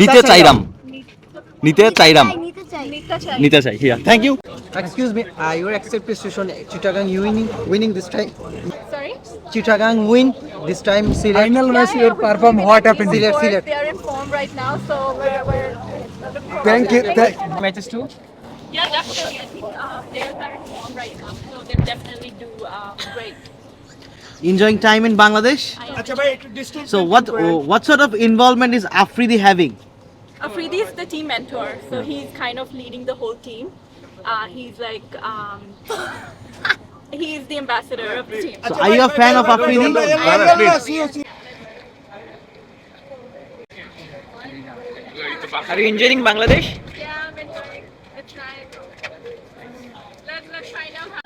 নিতে চাইরাম নিতে চাইরাম নিতে চাই হিয়া thank you Excuse me, your expectation Chittagong winning this time? Sorry? Chittagong win this time. Silet. Final match your perform what happened? Silet. They are in form right now, so we're Thank you. Matches too. Yeah, definitely. I think players are in form right now, so they definitely do great. Enjoying time in Bangladesh. So what sort of involvement is Afridi having? Afridi is the team mentor, so he's kind of leading the whole team. He's like, he's the ambassador of the team. So are you a fan of Afridi? Are you enjoying Bangladesh? Yeah, I'm enjoying. It's nice. Let's find out how.